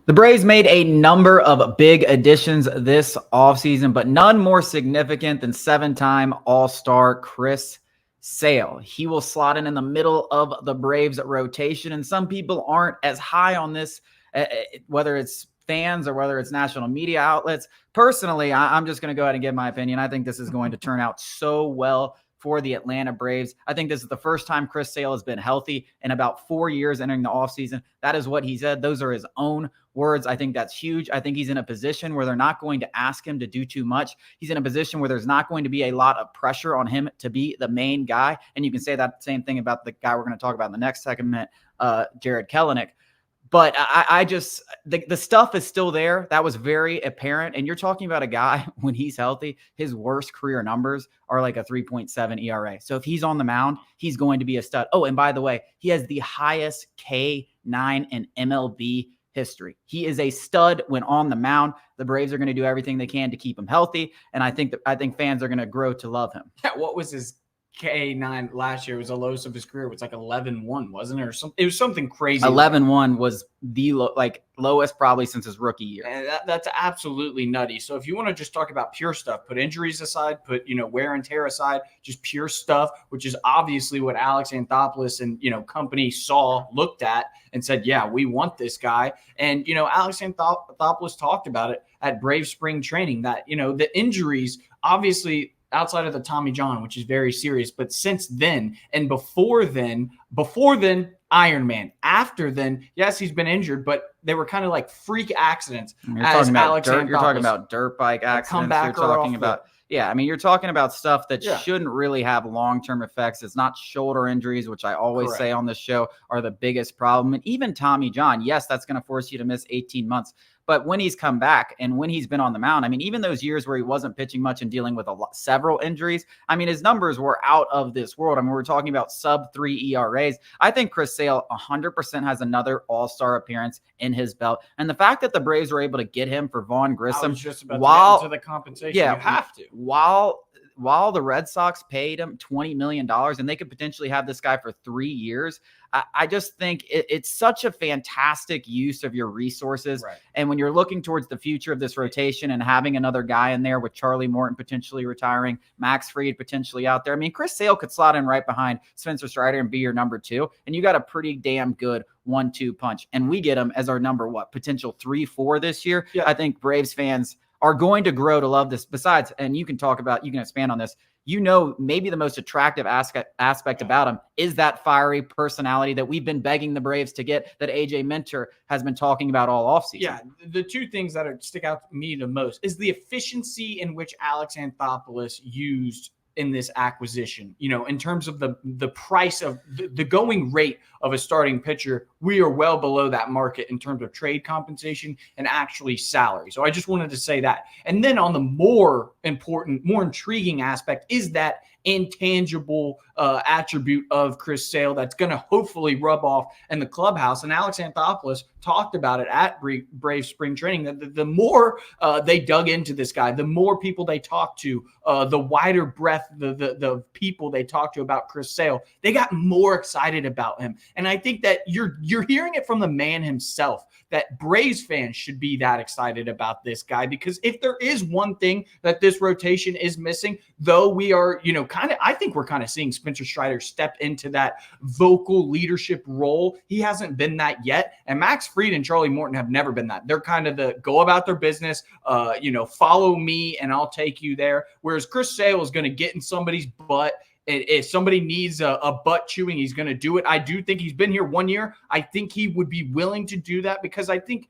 The Braves made a number of big additions this offseason, but none more significant than seven-time All-Star Chris Sale. He will slot in the middle of the Braves rotation, and some people aren't as high on this, whether it's fans or whether it's national media outlets. Personally, I'm just going to go ahead and give my opinion. I think this is going to turn out so well for the Atlanta Braves. I think this is the first time Chris Sale has been healthy in about 4 years entering the offseason. That is what he said. Those are his own words. I think that's huge. I think he's in a position where they're not going to ask him to do too much. He's in a position where there's not going to be a lot of pressure on him to be the main guy. And you can say that same thing about the guy we're going to talk about in the next segment, Jarred Kelenic. But I just, the stuff is still there. That was very apparent. And you're talking about a guy, when he's healthy, his worst career numbers are like a 3.7 ERA. So if he's on the mound, he's going to be a stud. Oh, and by the way, he has the highest K9 in MLB history. He is a stud when on the mound. The Braves are going to do everything they can to keep him healthy. And I think fans are going to grow to love him. Yeah, what was his K9 last year? Was the lowest of his career. It was like 11-1, wasn't it? Or something. It was something crazy. 11-1 was the lowest probably since his rookie year. And that's absolutely nutty. So if you want to just talk about pure stuff, put injuries aside, put wear and tear aside, just pure stuff, which is obviously what Alex Anthopoulos and company looked at and said, yeah, we want this guy. And Alex Anthopoulos talked about it at Brave Spring Training that the injuries obviously, outside of the Tommy John, which is very serious. But since then and before then, Iron Man. After then, yes, he's been injured, but they were kind of like freak accidents. You're talking about dirt bike accidents. You're talking about you're talking about stuff that shouldn't really have long-term effects. It's not shoulder injuries, which I always say on this show are the biggest problem. And even Tommy John, yes, that's going to force you to miss 18 months. But when he's come back and when he's been on the mound, even those years where he wasn't pitching much and dealing with several injuries, his numbers were out of this world. We're talking about sub-3 ERAs. I think Chris Sale 100% has another all-star appearance in his belt. And the fact that the Braves were able to get him for Vaughn Grissom, I was just about to get into the compensation. You have to. While the Red Sox paid him $20 million and they could potentially have this guy for 3 years, I just think it's such a fantastic use of your resources. Right. And when you're looking towards the future of this rotation and having another guy in there with Charlie Morton potentially retiring, Max Fried potentially out there. Chris Sale could slot in right behind Spencer Strider and be your number 2. And you got a pretty damn good 1-2 punch. And we get him as our number, potential 3-4 this year. Yeah. I think Braves fans are going to grow to love this. Besides, and you can expand on this, maybe the most attractive aspect about him is that fiery personality that we've been begging the Braves to get, that AJ Minter has been talking about all offseason. Yeah, the two things that stick out to me the most is the efficiency in which Alex Anthopoulos used in this acquisition. In terms of the price of the going rate of a starting pitcher, we are well below that market in terms of trade compensation and actually salary. So I just wanted to say that. And then on the more important, more intriguing aspect is that intangible attribute of Chris Sale that's going to hopefully rub off in the clubhouse. And Alex Anthopoulos talked about it at Brave Spring Training, that the more they dug into this guy, the more people they talked to, the wider breadth, the people they talked to about Chris Sale, they got more excited about him. And I think that you're hearing it from the man himself, that Braves fans should be that excited about this guy, because if there is one thing that this rotation is missing, though we are, I think we're kind of seeing Spencer Strider step into that vocal leadership role. He hasn't been that yet. And Max Fried and Charlie Morton have never been that. They're kind of the go about their business, follow me and I'll take you there. Whereas Chris Sale is going to get in somebody's butt. If somebody needs a butt chewing, he's going to do it. I do think he's been here 1 year. I think he would be willing to do that because I think,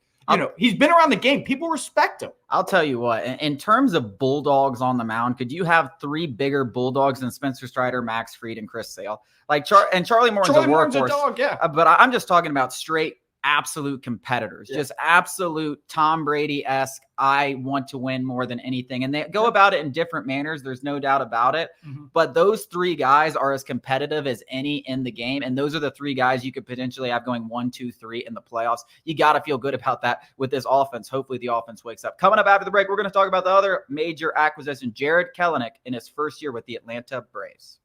he's been around the game. People respect him. I'll tell you what, in terms of bulldogs on the mound, could you have 3 bigger bulldogs than Spencer Strider, Max Fried, and Chris Sale? Charlie Morton's a workhorse. A dog, yeah. But I'm just talking about straight absolute competitors, just absolute Tom Brady-esque. I want to win more than anything. And they go about it in different manners. There's no doubt about it. Mm-hmm. But those 3 guys are as competitive as any in the game. And those are the 3 guys you could potentially have going 1, 2, 3 in the playoffs. You got to feel good about that with this offense. Hopefully the offense wakes up. Coming up after the break, we're going to talk about the other major acquisition, Jarred Kelenic, in his first year with the Atlanta Braves.